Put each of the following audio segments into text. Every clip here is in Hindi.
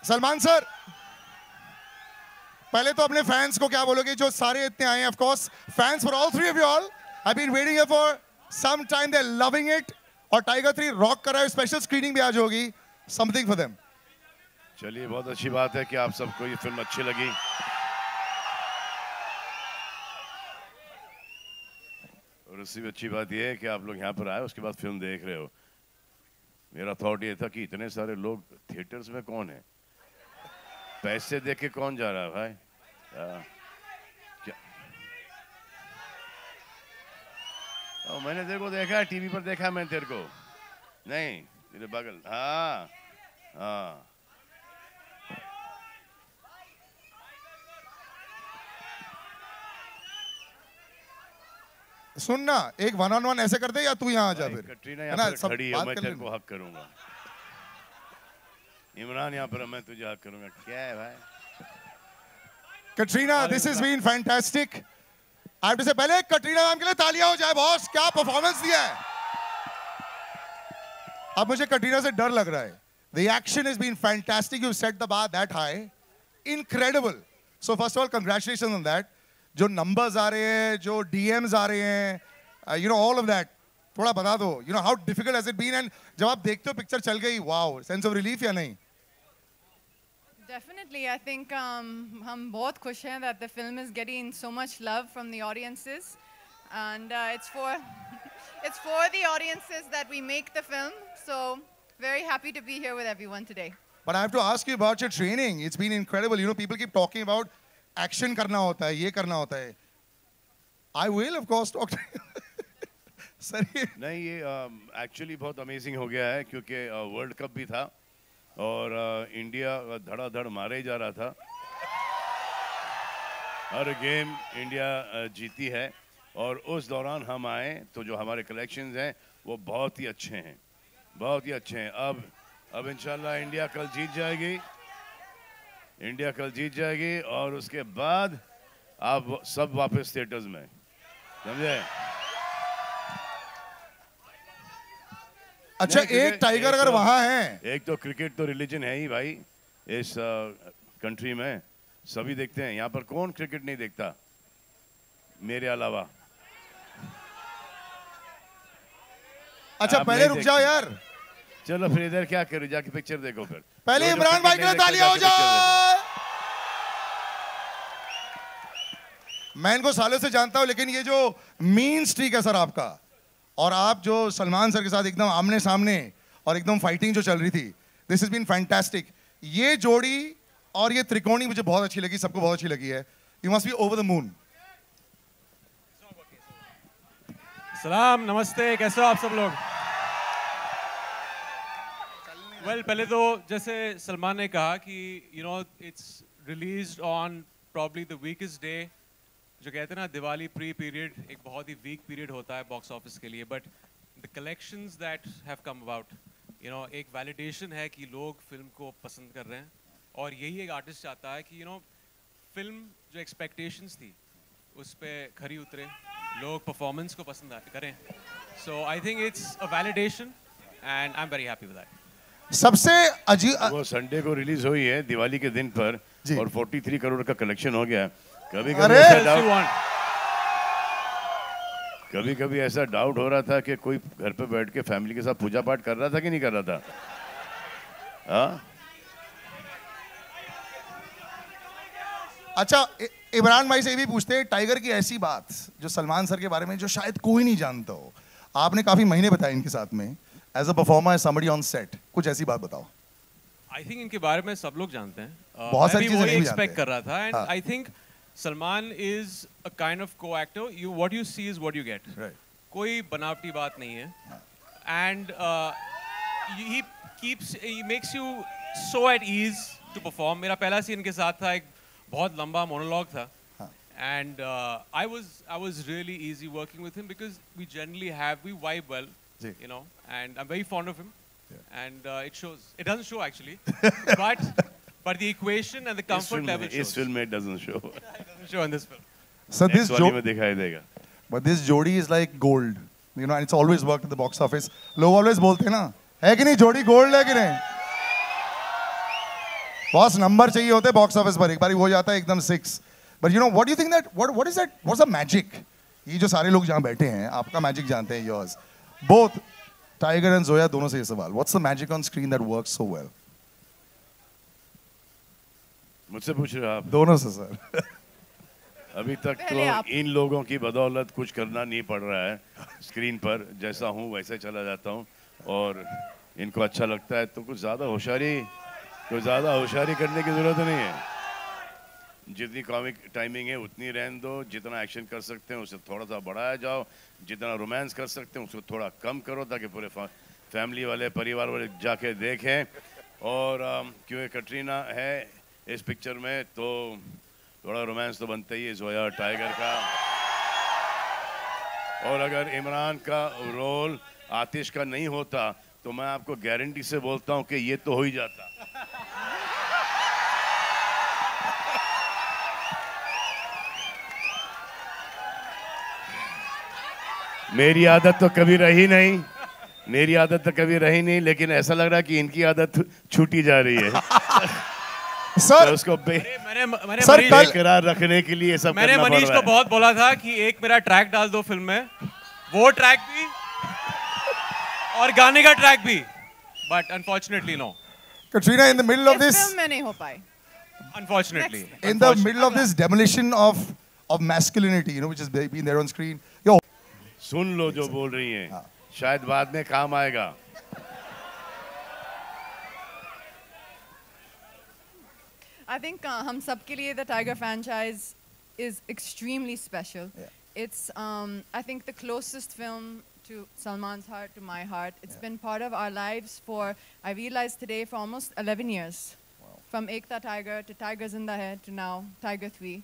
सलमान सर, पहले तो अपने फैंस को क्या बोलोगे जो सारे इतने आए हैं? Of course fans for all three of you all have been waiting here for some time, they are loving it, और टाइगर 3 रॉक कर रहा है। स्पेशल स्क्रीनिंग भी आज होगी, समथिंग फॉर देम। चलिए, बहुत अच्छी बात है कि आप सबको ये फिल्म अच्छी लगी। और उससे भी अच्छी बात यह है कि आप लोग यहाँ पर आए, उसके बाद फिल्म देख रहे हो। मेरा थॉट ये था कि इतने सारे लोग थिएटर्स में कौन है, पैसे दे के कौन जा रहा है भाई? क्या मैंने तेरे को देखा है, टीवी पर देखा मैंने तेरे को, नहीं मेरे बगल। हाँ हाँ, सुनना, एक 1-on-1 ऐसे कर दे, या तू यहाँ आ जा। फिर कटरीना यहाँ पर खड़ी है, मैं तेरे को हक करूंगा। इमरान यहाँ पर, मैं तुझे हक करूंगा। क्या है भाई? Katrina, this is been fantastic. I have to say, पहले कटरीना मैम के लिए तालियां हो जाए बॉस, क्या परफॉर्मेंस दिया है। अब मुझे कटरीना से डर लग रहा है। The action has been fantastic. You've set the bar that high. Incredible. So first of all, congratulations on that. जो numbers आ रहे हैं, जो DMs आ रहे हैं, you know, all of that. थोड़ा बता दो, you know, how difficult has it been? And जब आप देखते हो पिक्चर चल गई, wow, sense of relief या नहीं? Definitely, I think हम बहुत खुश हैं that the film is getting so much love from the audiences, and it's for the audiences that we make the film. So very happy to be here with everyone today. But I have to ask you about your training. It's been incredible. You know, people keep talking about action करना होता है, ये करना होता है. I will, of course, talk to you. Sir नहीं, ये एक्चुअली बहुत अमेजिंग हो गया है, क्योंकि वर्ल्ड कप भी था और इंडिया धड़ाधड़ मारे जा रहा था। हर गेम इंडिया जीती है, और उस दौरान हम आए तो जो हमारे कलेक्शंस हैं वो बहुत ही अच्छे हैं, बहुत ही अच्छे हैं। अब इंशाल्लाह इंडिया कल जीत जाएगी, इंडिया कल जीत जाएगी, और उसके बाद आप सब वापस थिएटर्स में, समझे? अच्छा, एक टाइगर अगर वहां है, एक तो क्रिकेट तो रिलीजन है ही भाई इस कंट्री में, सभी देखते हैं। यहाँ पर कौन क्रिकेट नहीं देखता मेरे अलावा? अच्छा पहले रुक जाओ यार, चलो फिर इधर क्या करो, जाके पिक्चर देखो फिर। पहले इमरान भाई के लिए तालियां हो जाए। मैं इनको सालों से जानता हूं, लेकिन ये जो मीन स्ट्रीक है सर आपका, और आप जो सलमान सर के साथ एकदम आमने सामने और एकदम फाइटिंग जो चल रही थी, दिस इज बीन फैंटास्टिक। ये जोड़ी और ये त्रिकोणी मुझे बहुत अच्छी लगी, सबको बहुत अच्छी लगी है। You must be over the moon. सलाम, नमस्ते, कैसे हो आप सब लोग? वेल, पहले तो जैसे सलमान ने कहा कि you know it's released on probably the weakest day. जो कहते हैं ना, दिवाली प्री पीरियड एक बहुत ही वीक पीरियड होता है बॉक्स ऑफिस के लिए, but the collections that have come about, you know, एक वैलिडेशन है कि लोग फिल्म को पसंद कर रहे हैं, और यही एक आर्टिस्ट चाहता है कि यू नो फिल्म जो एक्सपेक्टेशंस थी उस पर खरी उतरे, लोग परफॉर्मेंस को पसंद करें। So I think it's a validation and I am very happy with that. सबसे अजीब, वो संडे को रिलीज हुई है दिवाली के दिन पर, और 43 करोड़ का कलेक्शन हो गया। कभी कभी ऐसा डाउट हो रहा था कि कोई घर पे बैठ के फैमिली के साथ पूजा पाठ कर रहा था कि नहीं कर रहा था। हाँ, अच्छा इमरान भाई से भी पूछते हैं, टाइगर की ऐसी बात जो सलमान सर के बारे में जो शायद कोई नहीं जानता हो, आपने काफी महीने बताए इनके साथ में as a performer, as somebody on set, कुछ ऐसी बात बताओ। आई थिंक इनके बारे में सब लोग जानते हैं, बहुत सारी चीजें नहीं एक्सपेक्ट कर रहा था, and I think Salman is a kind of co actor, you what you see is what you get. कोई बनावटी बात नहीं है, and he makes you so at ease to perform. मेरा पहला सीन इनके साथ था, एक बहुत लंबा मोनोलॉग था, and I was really easy working with him because we vibe well, you know, and I'm very fond of him, and it shows. It doesn't show actually, but the equation and the comfort level shows. इस फिल्म में it doesn't show. It doesn't show in this film. So this jodi में दिखाई देगा. But this jodi is like gold, you know, and it's always worked at the box office. लोग always बोलते हैं ना, है कि नहीं जोड़ी गोल्ड है कि नहीं? बॉस नंबर चाहिए होते बॉक्स ऑफिस पर, एक बार हो जाता है एकदम 6. But you know what you think that what is that what's the magic? ये जो सारे लोग जहाँ बैठे हैं आपका मैजिक जानते हैं, yours both tiger and Zoya दोनों से ये सवाल, what's the magic on screen that works so well? मुझसे पूछ रहे हो आप? दोनों से सर. अभी तक तो इन लोगों की बदौलत कुछ करना नहीं पड़ रहा है स्क्रीन पर. जैसा हूँ वैसे चला जाता हूँ और इनको अच्छा लगता है, तो कुछ ज़्यादा होशियारी करने की ज़रूरत नहीं है. जितनी कॉमिक टाइमिंग है उतनी रहने दो, जितना एक्शन कर सकते हैं उसे थोड़ा सा बढ़ाया जाओ, जितना रोमांस कर सकते हैं उसको थोड़ा कम करो ताकि पूरे फैमिली वाले परिवार वाले जाके देखें. और क्योंकि कटरीना है इस पिक्चर में तो थोड़ा रोमांस तो बनता ही है जोया और टाइगर का. और अगर इमरान का रोल आतिश का नहीं होता तो मैं आपको गारंटी से बोलता हूं कि ये तो हो ही जाता. मेरी आदत तो कभी रही नहीं, लेकिन ऐसा लग रहा है कि इनकी आदत छूटी जा रही है. सर तो उसको मैंने सर बेकरार रखने के लिए सब मैंने मनीष को बहुत बोला था कि एक मेरा ट्रैक डाल दो फिल्म में, वो ट्रैक भी और गाने का ट्रैक भी, but unfortunately no. Katrina, in the middle of this, film में नहीं हो पाई. Unfortunately. in the middle of this demolition of masculinity, you know, which has been there on screen. Yo, सुन लो जो बोल रही हैं, शायद बाद में काम आएगा. I think हम सब के लिए the Tiger franchise is extremely special. Yeah. It's I think the closest film to Salman's heart, to my heart. It's been part of our lives for, I realized today, for almost 11 years. Wow. From Ek Tha Tiger to Tigers in the Head to now Tiger 3.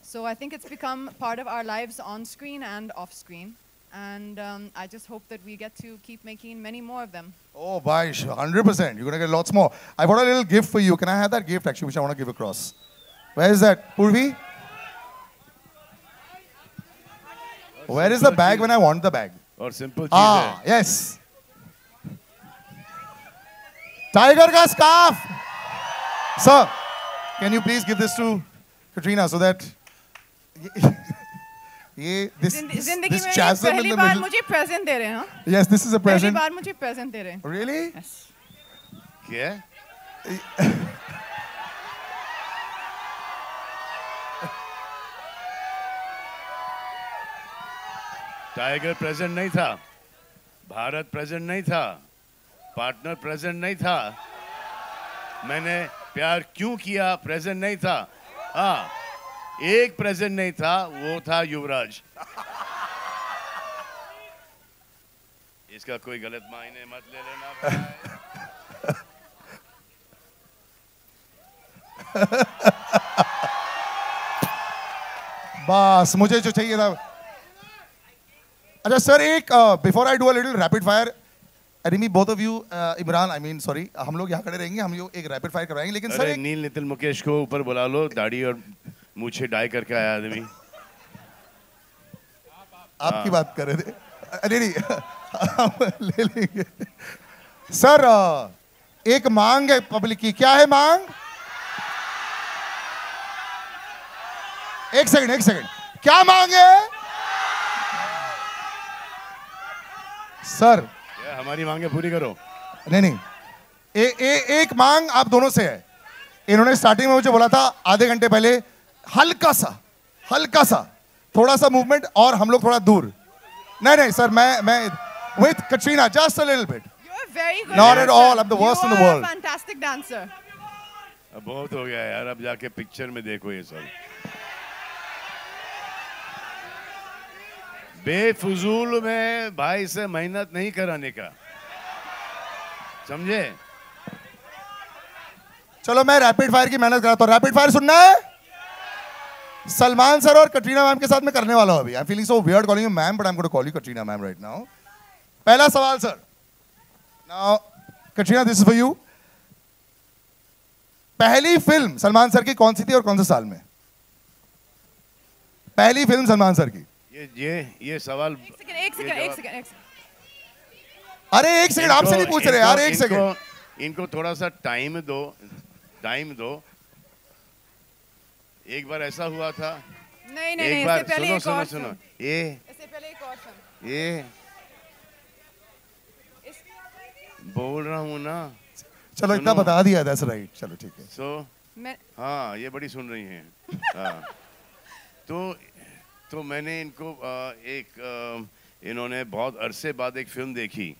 So I think it's become part of our lives on screen and off screen. And I just hope that we get to keep making many more of them. oh, bye, 100%. You're gonna get lots more. I got a little gift for you. Can I have that gift actually, which I want to give across? Where is that, Purvi? Where is the bag when I want the bag? और सिंपल चीज है. Yes. Tiger ka scarf. Sir, can you please give this to Katrina so that this जिंदगी में chasm in पहली the बार middle. मुझे present दे रहे हैं, हाँ? Yes, this is a पहली present. बार मुझे present दे रहे हैं. Really? Yes. क्या? टाइगर प्रेजेंट नहीं था, भारत प्रेजेंट नहीं था, पार्टनर प्रेजेंट नहीं था, मैंने प्यार क्यों किया प्रेजेंट नहीं था. हाँ, एक प्रेजेंट नहीं था, वो था युवराज. इसका कोई गलत मायने मत ले लेना. बस मुझे जो चाहिए था. अच्छा सर, एक before I do a little rapid fire, enemy both of you, Imran I mean sorry, हम लोग यहाँ खड़े रहेंगे, हम लोग एक रैपिड फायर करवाएंगे, लेकिन सर नील नितिन मुकेश को ऊपर बुला लो, दाढ़ी और मूछे डाई करके आया आदमी. आपकी बात कर रहे थे. नहीं हम ले लेंगे. सर एक मांग है पब्लिक की. क्या है मांग? एक सेकंड, क्या मांग है सर? हमारी मांगे पूरी करो. नहीं एक मांग आप दोनों से है. इन्होंने स्टार्टिंग में मुझे बोला था आधे घंटे पहले, हल्का सा थोड़ा सा मूवमेंट और हम लोग थोड़ा दूर. नहीं सर, मैं with Katrina just a little bit. You're very good. Not at all. I'm the worst in the You are world. a fantastic dancer. अब बहुत हो गया यार, अब जाके पिक्चर में देखो ये सब. बेफजूल में भाई से मेहनत नहीं कराने का, समझे? चलो मैं रैपिड फायर की मेहनत कराता हूँ. रैपिड फायर सुनना है? सलमान सर और कटरीना मैम के साथ मैं करने वाला हूँ अभी. I am feeling so weird calling you ma'am, but I am going to call you Katrina ma'am right now. पहला सवाल sir. Now Katrina, this is for you. पहली फिल्म सलमान सर की कौन सी थी और कौन से साल में? पहली फिल्म सलमान सर की. ये सवाल. एक सेकंड. अरे एक सेकंड, आपसे नहीं पूछ रहे यार. एक सेकंड, इनको थोड़ा सा टाइम दो. टाइम दो। एक बार ऐसा हुआ था, नहीं नहीं नहीं, एक बार इससे पहले सुनो एक सुनो और सुनो, film। इससे पहले एक और film। ये बोल रहा हूँ ना। चलो इतना सुनो। बता दिया, दैट्स राइट, चलो ठीक है। सो मैं हाँ, ये बड़ी सुन रही हैं। हाँ, तो मैंने इनको इन्होंने बहुत अरसे बाद एक फिल्म देखी,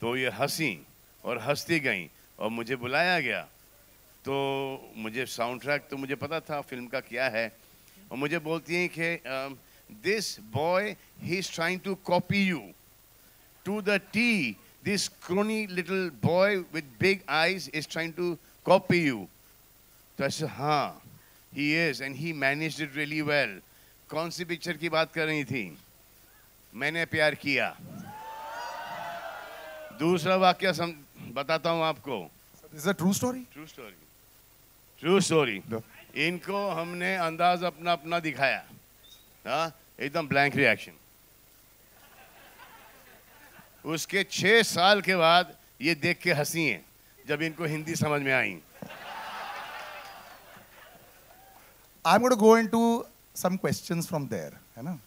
तो ये हंसी और हंसती गई और मुझे बुलाया गया। तो मुझे साउंड ट्रैक तो मुझे पता था फिल्म का क्या है, और मुझे बोलती हैं कि this boy he is trying to copy you to the tee, this crony little boy with big eyes is trying to copy you. तो ऐसे हाँ, he is and he managed it really well. कौन सी पिक्चर की बात कर रही थी? मैंने प्यार किया। दूसरा वाक्य बताता हूँ आपको। Is it a true story? True story. True story. No. इनको हमने अंदाज अपना अपना दिखाया, हाँ, एकदम ब्लैंक रिएक्शन। उसके 6 साल के बाद ये देख के हंसी हैं जब इनको हिंदी समझ में आई। I'm going to go into some questions from there, है ना?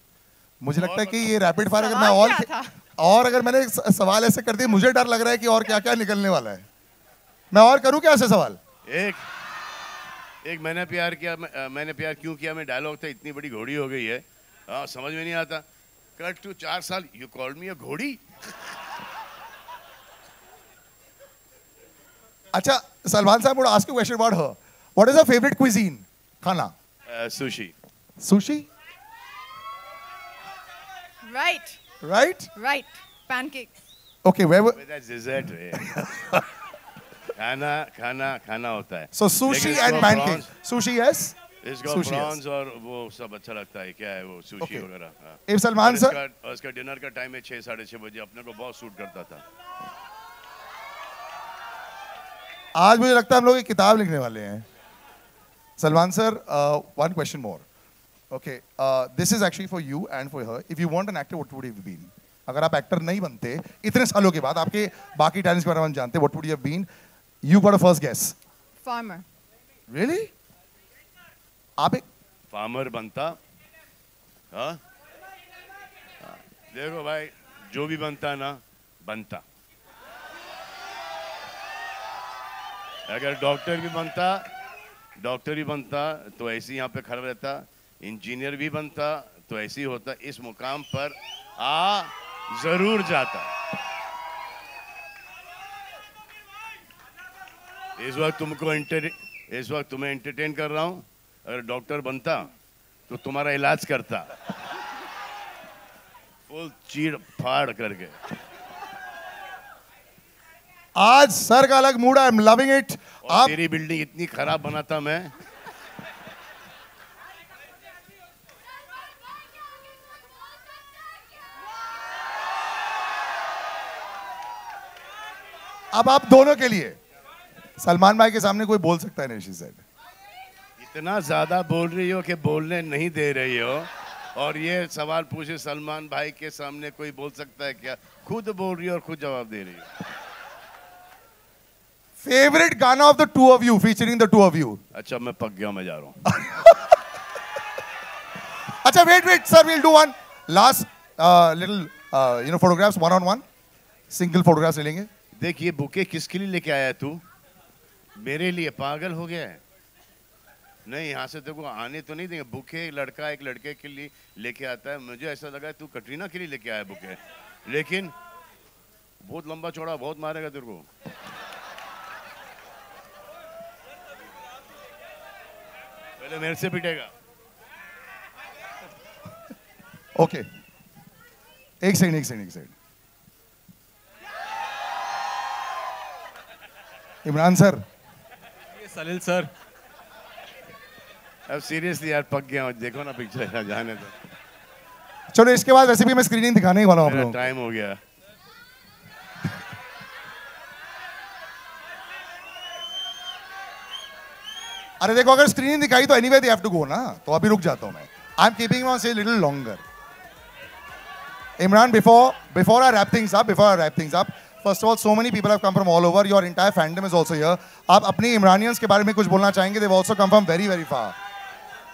मुझे लगता है कि ये रैपिड फायर अगर मैं सवाल क्या था? और अगर मैंने सवाल ऐसे कर दिए, मुझे डर लग रहा है कि और क्या क्या निकलने वाला है। मैं और करूं क्या ऐसे सवाल? एक मैंने प्यार किया, मैंने प्यार क्यों किया में डायलॉग था, इतनी बड़ी घोड़ी हो गई है, हाँ, समझ में नहीं आता। कट टू 4 साल, यू कॉल्ड मी अ घोड़ी। अच्छा, सलमान साहब, would ask you a question about her. What is her favorite cuisine? खाना? Sushi. Sushi? Right, Right? right. Pancakes. Okay, where were... That's dessert है। खाना होता है। So sushi लेकिन and इसको pancakes. Sushi, yes? इसको Sushi, प्रॉन्स और वो सब अच्छा लगता है। क्या है वो सुशी Okay. वगैरह, हाँ। If Salman sir... और इसका डिनर का टाइम है 6 साढ़े 6 बजे, अपने को बहुत सूट करता था। आज मुझे लगता है हम लोग एक किताब लिखने वाले हैं। Salman sir, one question more. Okay, this is actually for you and for her. If you want an actor, what would you have been? अगर आप एक्टर नहीं बनते इतने सालों के बाद, आपके बाकी टैलेंट्स के बारे में हम जानते, what would you have been? You got a first guess. Farmer. Really? आप एक फार्मर बनता, हाँ? देखो भाई, जो भी बनता ना बनता। अगर डॉक्टर भी बनता तो ऐसे ही यहाँ पे खड़ा रहता, इंजीनियर भी बनता तो ऐसे ही होता, इस मुकाम पर आ जरूर जाता। इस वक्त तुम्हें एंटरटेन कर रहा हूँ, अगर डॉक्टर बनता तो तुम्हारा इलाज करता, फुल चीड़ फाड़ करके। आज सर का अलग मूड है, आई एम लविंग इट। और तेरी बिल्डिंग इतनी खराब बनाता मैं। अब आप दोनों के लिए, सलमान भाई के सामने कोई बोल सकता है नहीं, शी सेड। इतना ज्यादा बोल रही हो कि बोलने नहीं दे रही हो, और ये सवाल पूछे सलमान भाई के सामने कोई बोल सकता है क्या? खुद बोल रही हो और खुद जवाब दे रही हो। फेवरेट गाना of the two of you, featuring the two of you. अच्छा, मैं पक गया, मैं जा रहा हूँ। अच्छा, wait sir, will do one last little photographs, 1-on-1 single photographs ले लेंगे। देख, ये बुके किसके लिए लेके आया तू? मेरे लिए? पागल हो गया है? नहीं, यहाँ से तेरे को आने तो नहीं देंगे। बुके लड़का एक लड़के के लिए लेके आता है, मुझे ऐसा लगा तू कटरीना के लिए लेके आया बुके, लेकिन बहुत लंबा चौड़ा, बहुत मारेगा तेरे को। पहले मेरे से पिटेगा। ओके, एक सेकंड। इमरान सर, ये सलील सर, अब सीरियसली यार पक गया हूँ, देखो ना पिक्चर, जाने दो। चलो इसके बाद वैसे भी मैं स्क्रीनिंग दिखाने ही वाला हूँ आप मेरा लोगों को। टाइम हो गया। अरे देखो, अगर स्क्रीनिंग दिखाई तो anyway they have to go ना, तो अभी रुक जाता हूँ मैं। I am keeping on say little longer. Imran, before I wrap things up, First of all, so many people have come from all over. Your entire fandom is also here. आप अपनी Imranians के बारे में कुछ बोलना चाहेंगे? They've also come from very, very far.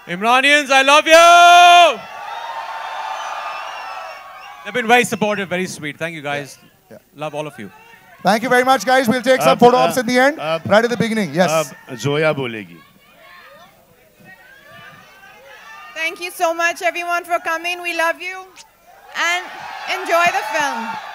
Imranians, I love you! They've been very supportive, very sweet. Thank you, guys. Yeah. Love all of you. Thank you very much, guys. We'll take some photo ops in the end, right at the beginning. Yes. अब जोया बोलेगी. Thank you so much, everyone, for coming. We love you. And enjoy the film.